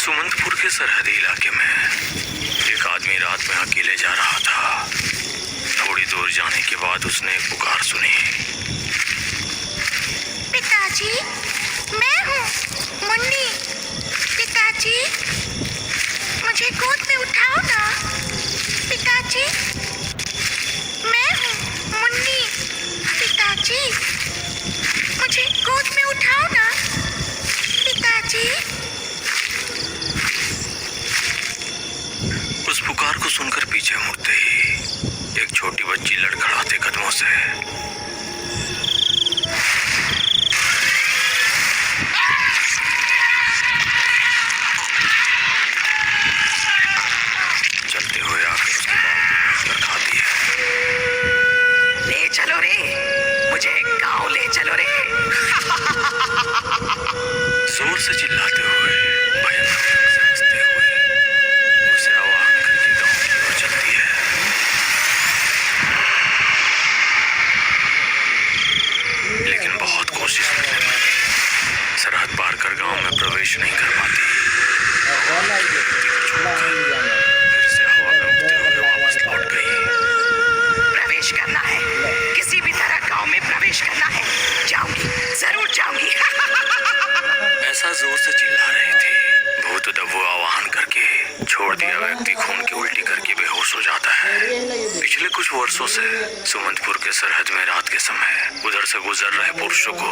सुमंतपुर के सरहदी इलाके में एक आदमी रात में अकेले जा रहा था। थोड़ी दूर जाने के बाद उसने एक पुकार सुनी। पिताजी, मैं हूँ मुन्नी। पिताजी, मुझे गोद में उठाओ ना। पिताजी, मैं हूँ मुन्नी। पिताजी, मुझे गोद में उठाओ ना। पिताजी। उस पुकार को सुनकर पीछे मुड़ते ही एक छोटी बच्ची लड़खड़ाते कदमों से चलते हुए आकर उसके बाल पर खाती है। ले चलो रे, मुझे गांव ले चलो रे। जोर से चिल्लाते हुए, भयानक ढंग से हंसते हुए उसे आवाहन करके गांव की ओर चलती है। लेकिन बहुत कोशिश करने पर सरहद पार कर गांव में प्रवेश नहीं कर पाती। फिर से हवा में उड़ते हुए वापस लौट गई। प्रवेश करना है, किसी भी तरह गांव में प्रवेश करना है। जाऊंगी, जरूर जाऊंगी। ऐसा जोर से चिल्ला रही थी। भूत दब्बू आवाहन करके छोड़ दिया व्यक्ति खून की उल्टी करके बेहोश हो जाता है। पिछले कुछ वर्षों से सुमंतपुर के सरहद में रात के समय उधर से गुजर रहे पुरुषों को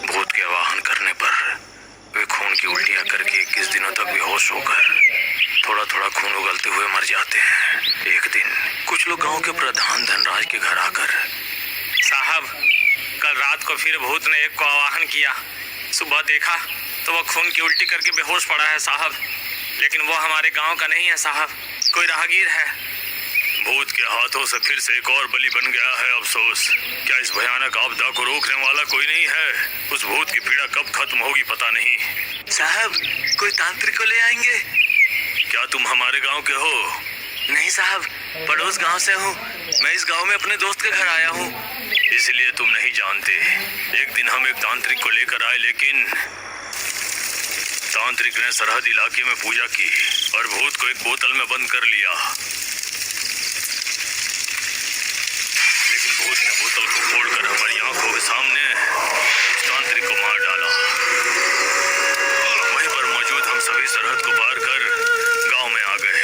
भूत के आवाहन करने पर वे खून की उल्टियां करके 21 दिनों तक बेहोश होकर थोड़ा थोड़ा खून उगलते हुए मर जाते हैं। एक दिन कुछ लोग गांव के प्रधान धनराज के घर आकर, साहब, कल रात को फिर भूत ने एक को आवाहन किया। सुबह देखा तो वह खून की उल्टी करके बेहोश पड़ा है साहब, लेकिन वो हमारे गांव का नहीं है साहब, कोई राहगीर है। भूत के हाथों से फिर से एक और बलि बन गया है। अफसोस, क्या इस भयानक आपदा को रोकने वाला कोई नहीं है? उस भूत की पीड़ा कब खत्म होगी पता नहीं। साहब, कोई तांत्रिक को ले आएंगे। क्या तुम हमारे गांव के हो? नहीं साहब, पड़ोस गांव से हूँ। मैं इस गांव में अपने दोस्त के घर आया हूँ। इसलिए तुम नहीं जानते। एक दिन हम एक तांत्रिक को लेकर आए, लेकिन तांत्रिक ने सरहद इलाके में पूजा की और भूत को एक बोतल में बंद कर लिया। लेकिन भूत ने बोतल को फोड़कर हमारी आंखों के सामने उस तांत्रिक को मार डाला। वहीं पर मौजूद हम सभी सरहद को पार कर गांव में आ गए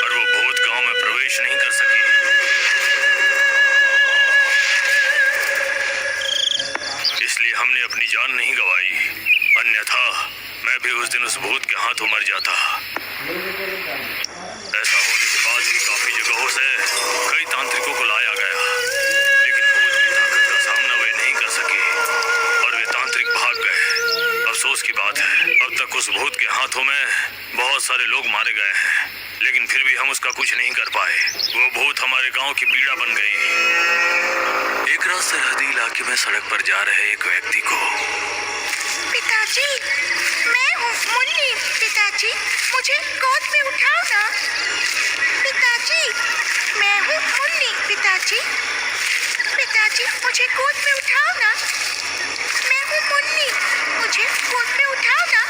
और वो भूत गांव में प्रवेश नहीं कर सकी। इसलिए हमने अपनी जान नहीं गंवाई, अन्यथा मैं भी उस दिन उस भूत के हाथों मर जाता। ऐसा होने के बाद भी काफी जगहों से कई तांत्रिकों को लाया गया, लेकिन भूत की ताकत का सामना वे नहीं कर सके और वे तांत्रिक भाग गए। अफसोस की बात है, अब तक उस भूत के हाथों में बहुत सारे लोग मारे गए हैं, लेकिन फिर भी हम उसका कुछ नहीं कर पाए। वो भूत हमारे गांव की पीड़ा बन गई। एक रात सरहदी इलाके में सड़क पर जा रहे एक व्यक्ति को, पिताजी, मैं हूँ मुन्नी। पिताजी, मुझे गोद में उठाओ ना। पिताजी, मैं हूँ मुन्नी। पिताजी, पिताजी, मुझे गोद में उठाओ ना। मैं हूँ मुन्नी, मुझे गोद में उठाओ ना।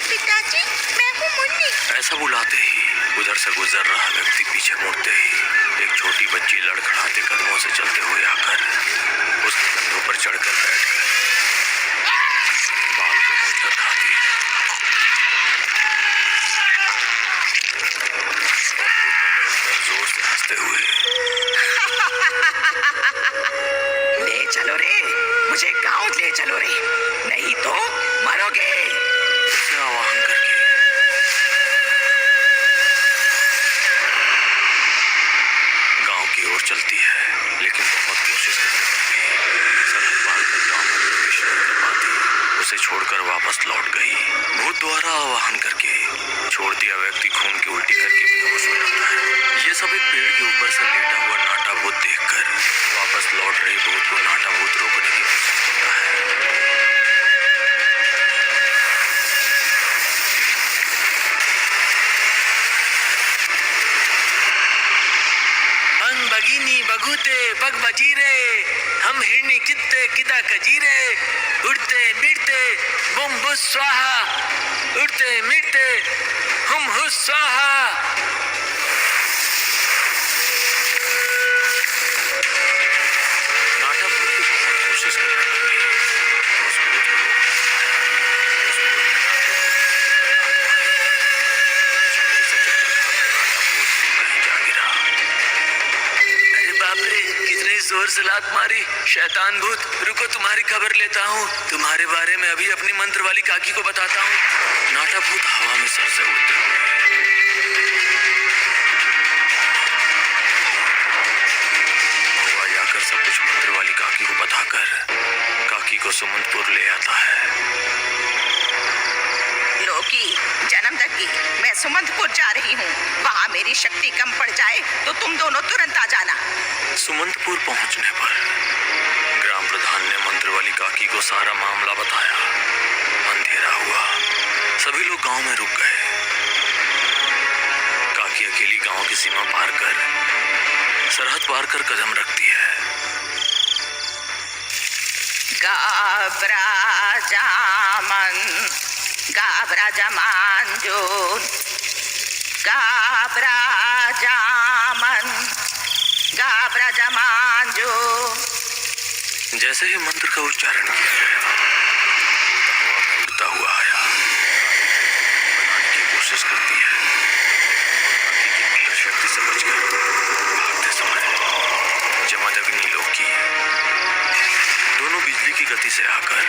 पिताजी, मैं हूँ मुन्नी। ऐसा बुलाते ही उधर से गुजर रहा व्यक्ति पीछे मुड़ते ही एक छोटी बच्ची लड़खड़ाते कदमों से चलते हुए आकर उसके कंधों पर चढ़कर बैठ गई। बाल को नोचकर खाती है। जोर से हंसते हुए, ले चलो रे, मुझे गांव ले चलो रे, नहीं तो मरोगे। उसे आवाहन करके गांव की ओर चलती है, लेकिन बहुत कोशिश करने पर भी सरहद पार कर गांव में प्रवेश नहीं कर पाती। उसे छोड़कर वापस लौट गई। भूत द्वारा आवाहन करके छोड़ दिया व्यक्ति खून की उल्टी करके बेहोश हो जाता है। ये सब एक पेड़ के ऊपर से लेटा हुआ नाटा भूत देखकर वापस लौट रही भूत को नाटा भूत रोकने की कोशिश करता है। भगिनी बघुते बग बजीरे, हम हिरनी कित्ते किदा कजीरे, उड़ते मिड़ते बुम बुस स्वाहा, उड़ते मिड़ते हम हुस स्वाहा। नाटा भूत की बहुत कोशिश करने लगी। उस भूत को कितनी जोर से लात मारी। शैतान भूत, रुको तुम्हारी खबर लेता हूँ। तुम्हारे बारे में अभी अपनी मंत्र वाली काकी को बताता हूँ। नाटा भूत हवा में सर से उड़ते हुए हुआ जाकर सब कुछ मंत्र वाली काकी को बताकर काकी को सुमंतपुर ले आता है। लोकी, जन्मदग्गी, मैं सुमंतपुर जा रही हूँ। वहाँ मेरी शक्ति कम पड़ जाए तो तुम दोनों तुरंत आ जाना। सुमंतपुर पहुंचने पर ग्राम प्रधान ने मंत्र वाली काकी को सारा मामला बताया। अंधेरा हुआ, सभी लोग गांव में रुक गए। काकी अकेली गांव की सीमा पार कर, सरहद पार कर कदम रखती है। गाबरा जमान जोन, गाबरा जमान जो। जैसे ही मंत्र का उच्चारण किया गया, हवा में उड़ता हुआ आया। बनाने की कोशिश करती है। काकी की मंत्र शक्ति से बचकर भागते समय जमदग्नि लोकी दोनों बिजली की गति से आकर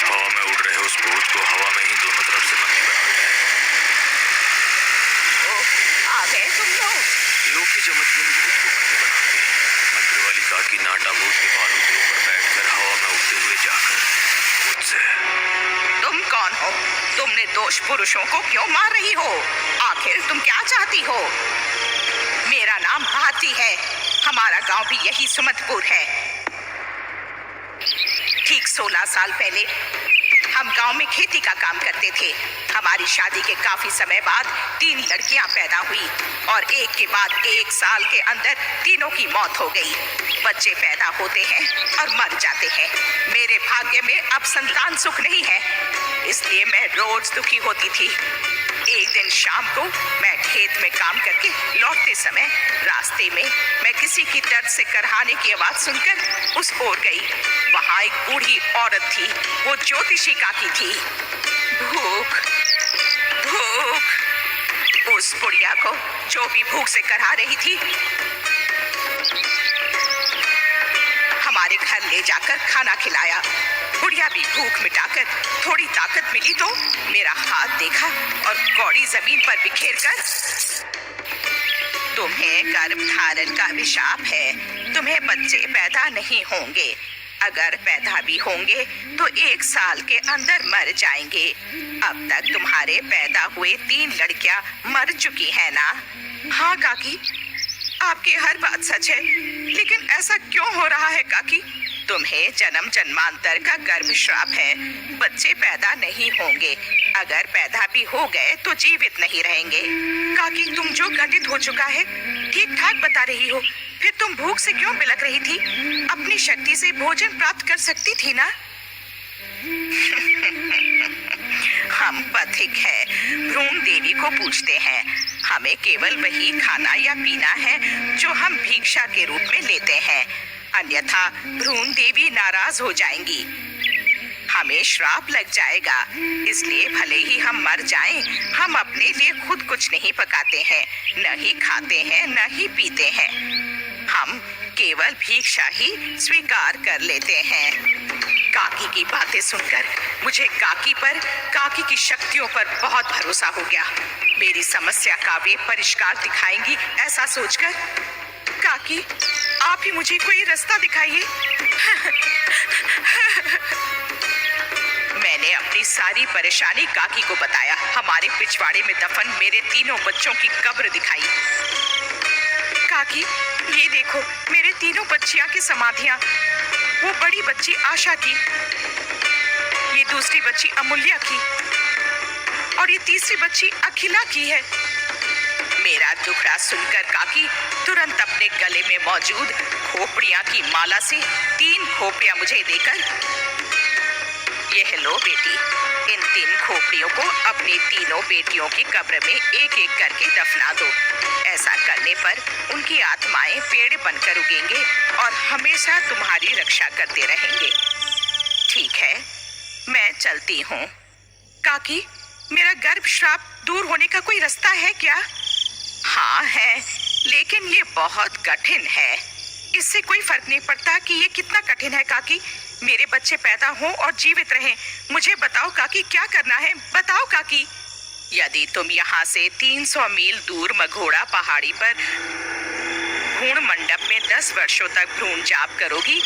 हवा में उड़ रहे उस भूत को हवा में ही दोनों तरफ से बंदी बना गए। आ गए तुम लोग। लोकी जमदग्नि भूत को बंदी बनाते मंत्र वाली काकी नाटा भूत के बालों के ऊपर बैठकर हवा में उड़ते हुए जाकर भूत से, तुम कौन हो? तुमने दोष पुरुषों को क्यों मार रही हो? आखिर तुम क्या चाहती हो? मेरा नाम हाथी है। हमारा गांव भी यही सुमंतपुर है। ठीक 16 साल पहले हम गांव में खेती का काम करते थे। हमारी शादी के काफी समय बाद 3 लड़कियां पैदा हुई और एक के बाद 1 साल के अंदर तीनों की मौत हो गई। बच्चे पैदा होते हैं और मर जाते हैं। मेरे भाग्य में अब संतान सुख नहीं है, इसलिए मैं रोज दुखी होती थी। एक दिन शाम को मैं खेत में काम करके लौटते समय रास्ते में मैं किसी की दर्द से करहाने की आवाज सुनकर उस ओर गई। वहां एक बूढ़ी औरत थी, वो ज्योतिषी काकी थी। भूख भूख, उस बुढ़िया को जो भी भूख से करहा रही थी हमारे घर ले जाकर खाना खिलाया। बुढ़िया भी भूख मिटाकर थोड़ी ताकत मिली तो मेरा हाथ देखा और कौड़ी जमीन पर बिखेर कर, तुम्हें गर्भ धारण का अभिशाप है, तुम्हें बच्चे पैदा नहीं होंगे। अगर पैदा भी होंगे तो 1 साल के अंदर मर जाएंगे। अब तक तुम्हारे पैदा हुए 3 लड़कियां मर चुकी हैं ना? हाँ काकी, आपकी हर बात सच है, लेकिन ऐसा क्यों हो रहा है काकी? तुम्हें जन्म जन्मांतर का गर्भ श्राप है, बच्चे पैदा नहीं होंगे। अगर पैदा भी हो गए तो जीवित नहीं रहेंगे। काकी, तुम जो घटित हो चुका है ठीक ठाक बता रही हो, फिर तुम भूख से क्यों बिलख रही थी? अपनी शक्ति से भोजन प्राप्त कर सकती थी ना? हम पथिक है, भ्रूण देवी को पूछते हैं। हमें केवल वही खाना या पीना है जो हम भिक्षा के रूप में लेते हैं, अन्यथा भ्रूण देवी नाराज हो जाएंगी, हमें श्राप लग जाएगा। इसलिए भले ही हम मर जाएं, हम अपने लिए खुद कुछ नहीं पकाते हैं, न ही खाते हैं, न ही पीते हैं। हम केवल भिक्षा ही स्वीकार कर लेते हैं। काकी की बातें सुनकर मुझे काकी पर, काकी की शक्तियों पर बहुत भरोसा हो गया। मेरी समस्या का वे परिष्कार दिखाएंगी ऐसा सोचकर, काकी आप ही मुझे कोई रास्ता दिखाइए। मैंने अपनी सारी परेशानी काकी को बताया। हमारे पिछवाड़े में दफन मेरे 3 बच्चों की कब्र दिखाई। काकी, ये देखो मेरे 3 बच्चियां की समाधियां। वो बड़ी बच्ची आशा की, ये दूसरी बच्ची अमूल्या की और ये तीसरी बच्ची अखिला की है। मेरा दुखड़ा सुनकर काकी तुरंत अपने गले में मौजूद खोपड़ियां की माला से 3 खोपड़ियां मुझे देकर, यह लो बेटी, इन 3 खोपड़ियों को अपनी तीनों बेटियों की कब्र में एक एक करके दफना दो। ऐसा करने पर उनकी आत्माएं पेड़ बनकर उगेंगे और हमेशा तुम्हारी रक्षा करते रहेंगे। ठीक है, मैं चलती हूँ। काकी, मेरा गर्भ श्राप दूर होने का कोई रास्ता है क्या? हाँ है, लेकिन ये बहुत कठिन है। इससे कोई फर्क नहीं पड़ता कि ये कितना कठिन है काकी। मेरे बच्चे पैदा हों और जीवित रहें। मुझे बताओ काकी, क्या करना है? बताओ काकी। यदि तुम यहाँ से 300 मील दूर मघोड़ा पहाड़ी पर भ्रूण मंडप में 10 वर्षों तक भ्रूण जाप करोगी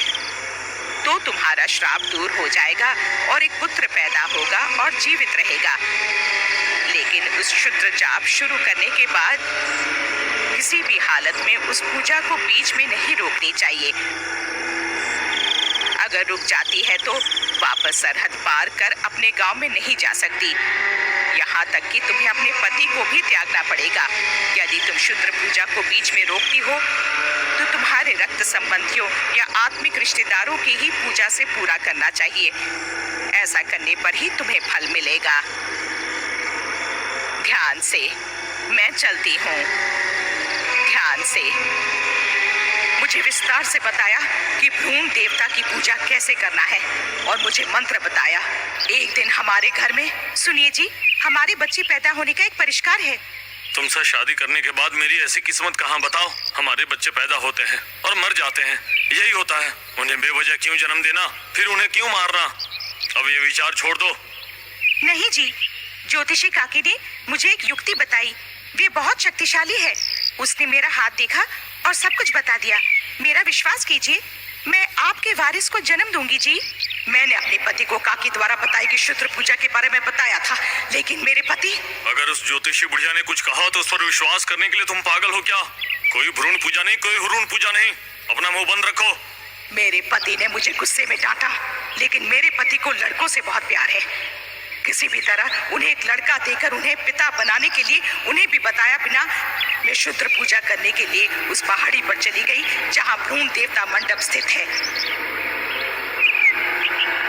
तो तुम्हारा श्राप दूर हो जाएगा और एक पुत्र पैदा होगा और जीवित रहेगा। लेकिन उस क्षुद्र जाप शुरू करने के बाद किसी भी हालत में उस पूजा को बीच में नहीं रोकनी चाहिए। अगर रुक जाती है तो वापस सरहद पार कर अपने गांव में नहीं जा सकती। यहाँ तक कि तुम्हें अपने पति को भी त्यागना पड़ेगा। यदि तुम क्षुद्र पूजा को बीच में रोकती हो तो तुम्हारे रक्त संबंधियों या आत्मिक रिश्तेदारों की ही पूजा से पूरा करना चाहिए। ऐसा करने पर ही तुम्हें फल मिलेगा। ध्यान से, मैं चलती हूँ। ध्यान से। मुझे विस्तार से बताया कि भ्रूण देवता की पूजा कैसे करना है और मुझे मंत्र बताया। एक दिन हमारे घर में, सुनिए जी, हमारे बच्चे पैदा होने का एक परिष्कार है। तुमसे शादी करने के बाद मेरी ऐसी किस्मत कहाँ, बताओ। हमारे बच्चे पैदा होते हैं और मर जाते हैं, यही होता है। उन्हें बेवजह क्यों जन्म देना, फिर उन्हें क्यों मारना? अब ये विचार छोड़ दो। नहीं जी, ज्योतिषी काकी ने मुझे एक युक्ति बताई। वे बहुत शक्तिशाली है। उसने मेरा हाथ देखा और सब कुछ बता दिया। मेरा विश्वास कीजिए, मैं आपके वारिस को जन्म दूंगी जी। मैंने अपने पति को काकी द्वारा बताई गई क्षुद्र पूजा के बारे में बताया था, लेकिन मेरे पति। अगर उस ज्योतिषी बुढ़िया ने कुछ कहा तो उस पर विश्वास करने के लिए तुम पागल हो क्या? कोई भ्रूण पूजा नहीं, कोई हुरून पूजा नहीं। अपना मुंह बंद रखो। मेरे पति ने मुझे गुस्से में डांटा, लेकिन मेरे पति को लड़कों से बहुत प्यार है। किसी भी तरह उन्हें एक लड़का देकर उन्हें पिता बनाने के लिए उन्हें भी बताया बिना मैं क्षुद्र पूजा करने के लिए उस पहाड़ी पर चली गई जहां भ्रूण देवता मंडप स्थित है।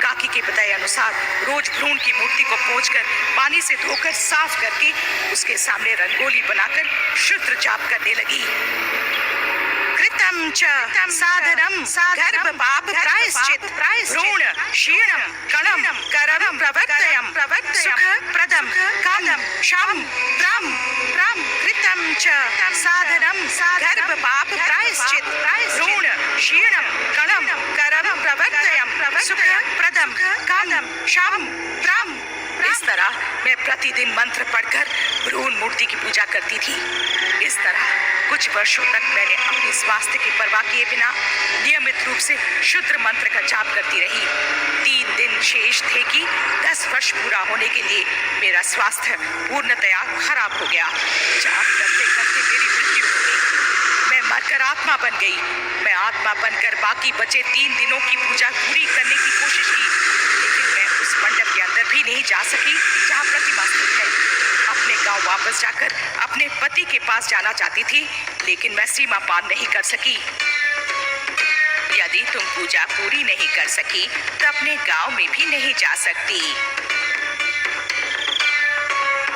काकी के बताए अनुसार रोज भ्रूण की मूर्ति को पोंछकर पानी से धोकर साफ करके उसके सामने रंगोली बनाकर क्षुद्र जाप करने लगी। कृतं च साधनं गर्भपाप प्रायश्चित भ्रूण क्षीणं कणं करं प्रवर्तयं सुखप्रदं कामं शं प्रं कृतं च साधनं गर्भपाप प्रायश्चित भ्रूण क्षीणं कणं करं प्रवर्तयं सुखप्रदं कामं शं प्रं। इस तरह मैं प्रतिदिन मंत्र पढ़कर भ्रूण मूर्ति की पूजा करती थी। इस तरह कुछ वर्षों तक मैंने अपने स्वास्थ्य की परवाह किए बिना नियमित रूप से शुद्ध मंत्र का जाप करती रही। 3 दिन शेष थे कि 10 वर्ष पूरा होने के लिए मेरा स्वास्थ्य पूर्णतया खराब हो गया। जाप करते करते मेरी मृत्यु हो गई। मैं मरकर आत्मा बन गई। मैं आत्मा बनकर बाकी बचे 3 दिनों की पूजा पूरी करने की कोशिश की, लेकिन मैं उस मंडप के अंदर भी नहीं जा सकी जहाँ प्रतिमा स्थित है। अपने गांव वापस जाकर अपने पति के पास जाना चाहती थी, लेकिन मैं सीमा पार नहीं कर सकी। यदि तुम पूजा पूरी नहीं कर सकी तो अपने गांव में भी नहीं जा सकती।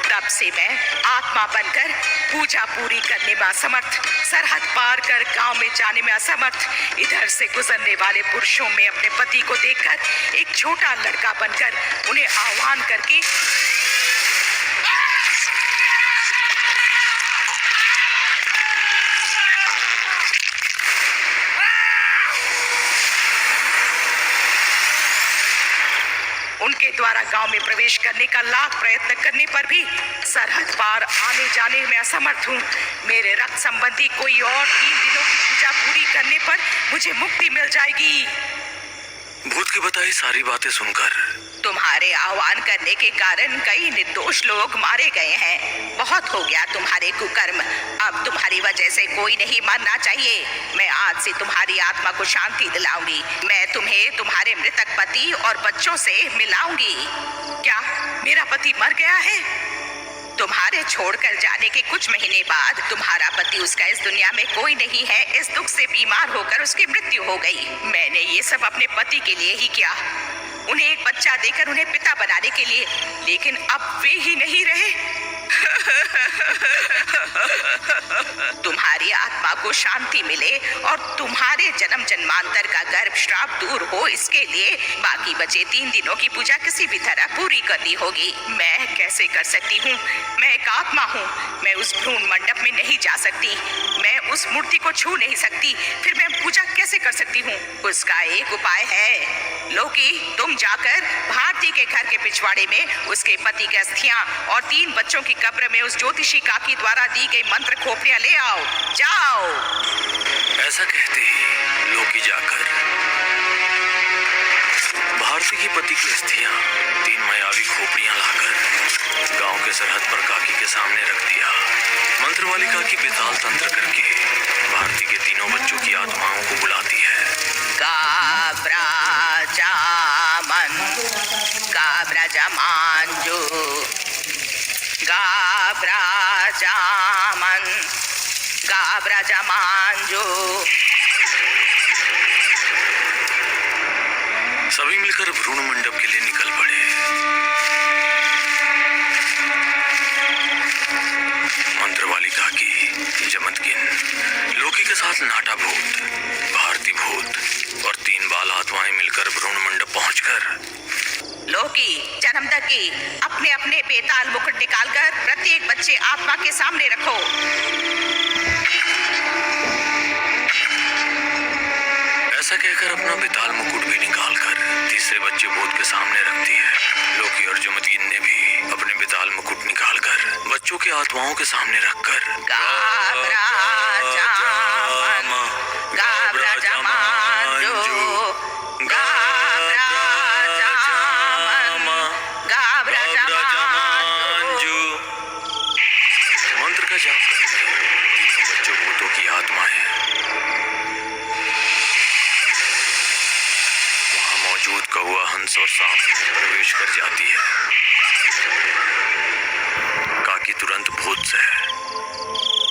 तब से मैं आत्मा बनकर पूजा पूरी करने में असमर्थ, सरहद पार कर गांव में जाने में असमर्थ, इधर से गुजरने वाले पुरुषों में अपने पति को देखकर एक छोटा लड़का बनकर उन्हें आह्वान करके उनके द्वारा गांव में प्रवेश करने का लाख प्रयत्न करने पर भी सरहद पार आने जाने में असमर्थ हूँ। मेरे रक्त संबंधी कोई और 3 दिनों की पूजा पूरी करने पर मुझे मुक्ति मिल जाएगी। भूत की बताई सारी बातें सुनकर तुम्हारे आह्वान करने के कारण कई निर्दोष लोग मारे गए हैं। बहुत हो गया तुम्हारे कुकर्म। अब तुम्हारी वजह से कोई नहीं मरना चाहिए। मैं आज से तुम्हारी आत्मा को शांति दिलाऊंगी। मैं तुम्हें तुम्हारे मृतक पति और बच्चों से मिलाऊंगी। क्या मेरा पति मर गया है? तुम्हारे छोड़कर जाने के कुछ महीने बाद तुम्हारा पति, उसका इस दुनिया में कोई नहीं है, इस दुख से बीमार होकर उसकी मृत्यु हो गई। मैंने ये सब अपने पति के लिए ही किया, उन्हें एक बच्चा देकर उन्हें पिता बनाने के लिए, लेकिन अब वे ही नहीं रहे। तुम्हारी आत्मा को शांति मिले और तुम्हारे जन्म जन्मांतर का गर्भ श्राप दूर हो, इसके लिए बाकी बचे 3 दिनों की पूजा किसी भी तरह पूरी करनी होगी। मैं कैसे कर सकती हूँ? मैं एक आत्मा हूँ, मैं उस भ्रूण मंडप में नहीं जा सकती, मैं उस मूर्ति को छू नहीं सकती, फिर मैं पूजा कैसे कर सकती हूँ? उसका एक उपाय है। लोकी, तुम जाकर भारती के घर के पिछवाड़े में उसके पति की अस्थियां और 3 बच्चों की कब्र में उस ज्योतिषी काकी द्वारा दी गई मंत्र खोपड़ियां ले आओ। जाओ। ऐसा कहते ही लोकी जाकर भारती के पति की अस्थियां 3 मायावी खोपड़ियां लाकर गांव के सरहद पर काकी के सामने रख दिया। मंत्र वाली काकी बेताल तंत्र करके भारती के तीनों बच्चों की आत्माओं को बुलाती है। गाब्राजामांजू, गाब्राजामांजू। सभी मिलकर भ्रूण मंडप के लिए निकल पड़े। मंत्र वाली काकी, जमदगिन, लोकी के साथ नाटा भूत, भारती भूत और 3 बाल आत्माएं मिलकर भ्रूण मंडप पहुंचकर लोकी, जन्मदगी, अपने अपने बेताल मुकुट निकालकर प्रत्येक बच्चे आत्मा के सामने रखो। ऐसा कहकर अपना बेताल मुकुट भी निकालकर तीसरे बच्चे भूत के सामने रखती है। लोकी और जमदगिन ने भी अपने बेताल मुकुट निकालकर बच्चों की आत्माओं के सामने रखकर मंत्र का जाप करके तीनों बच्चों भूतों की आत्माएं वहां मौजूद कौवा, हंस और सांप में प्रवेश कर जाती है। काकी तुरंत भूत से,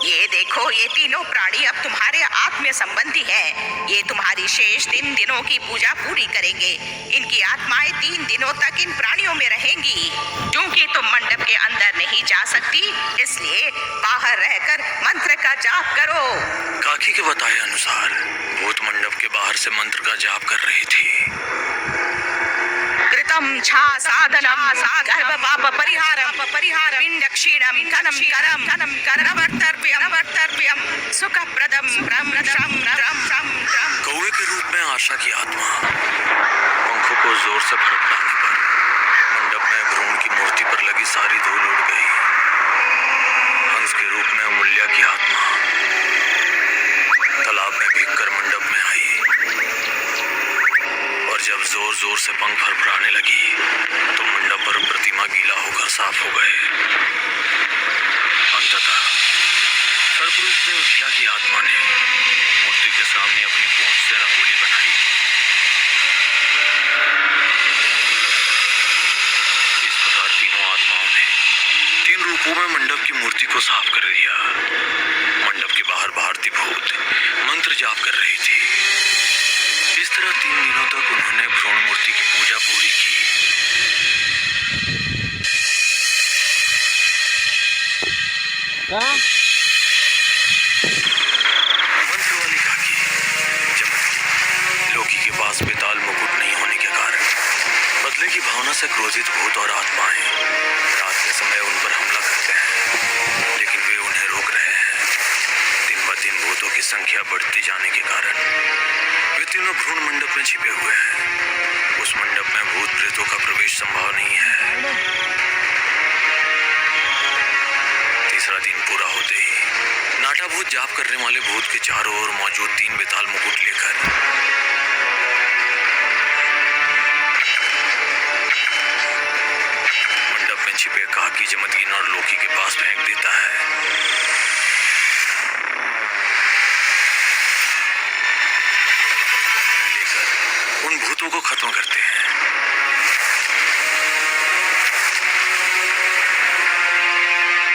ये देखो, ये तीनों प्राणी अब तुम्हारे आत्म संबंधी हैं। ये तुम्हारी शेष 3 दिनों की पूजा पूरी करेंगे। इनकी आत्माएं 3 दिनों तक इन प्राणियों में रहेंगी। क्योंकि तुम मंडप के अंदर नहीं जा सकती, इसलिए बाहर रहकर मंत्र का जाप करो। काकी के बताए अनुसार भूत मंडप के बाहर से मंत्र का जाप कर रही थी। कृतम छा साधनम गर्भ पाप परिहारम पिंड क्षीणम कनम करम करवर्तर्प्यम सुखप्रदम ब्रह्म रम रम रम। कौवे के रूप में आशा की आत्मा पंखों को जोर से फड़फड़ाने पर मंडप में भ्रूण की मूर्ति पर लगी सारी धूल उड़ गई। हंस के रूप में अमूल्या की आत्मा तालाब में भीगकर मंडप में आई और जब जोर जोर से पंख फड़फड़ाने लगी तो मंडप पर प्रतिमा गीला होकर साफ हो गए। अंततः सर्परूप में उछला की आत्मा ने मूर्ति के सामने अपनी पूंछ से रंगोली बनाई। इस प्रकार तीनों आत्माओं ने 3 रूपों में मंडप की मूर्ति को साफ कर दिया। मंडप के बाहर भारती भूत मंत्र जाप कर रही थी। इस तरह 3 दिनों तक उन्होंने भ्रूण मूर्ति की पूजा पूरी की। मंत्र वाली काकी, जमदगिन, लोकी के पास बेताल मुकुट नहीं होने के कारण बदले की भावना से क्रोधित भूत और आत्माएं रात के समय उन पर हमला करते हैं, लेकिन वे उन्हें रोक रहे हैं। दिन ब दिन भूतों की संख्या बढ़ती जाने के कारण वे तीनों भ्रूण मंडप में छिपे हुए हैं। उस मंडप में भूत प्रेतों का प्रवेश संभव नहीं है। तीसरा दिन पूरा होते ही नाटा भूत जाप करने वाले भूत के चारों ओर मौजूद 3 बेताल मुकुट लेकर मंडप में छिपे काकी, जमदगिन और लोकी के पास फेंक देता है। लेकर उन भूतों को खत्म करते हैं। लोकी, 3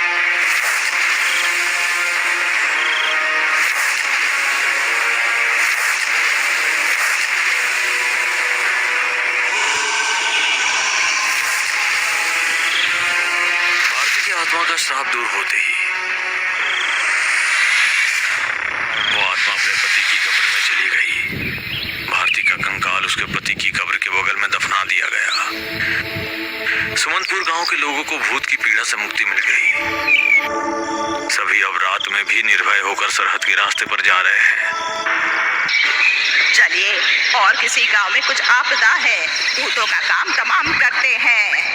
का श्राप दूर होते ही वो आत्मा अपने पति की कब्र में चली गई। भारती का कंकाल उसके पति की कब्र के बगल में दफना दिया गया। सुमंतपुर गांव के लोगों को भूत की पीड़ा से मुक्ति मिल गई। सभी अब रात में भी निर्भय होकर सरहद के रास्ते पर जा रहे हैं। चलिए और किसी गांव में कुछ आपदा है, भूतों का काम तमाम करते हैं।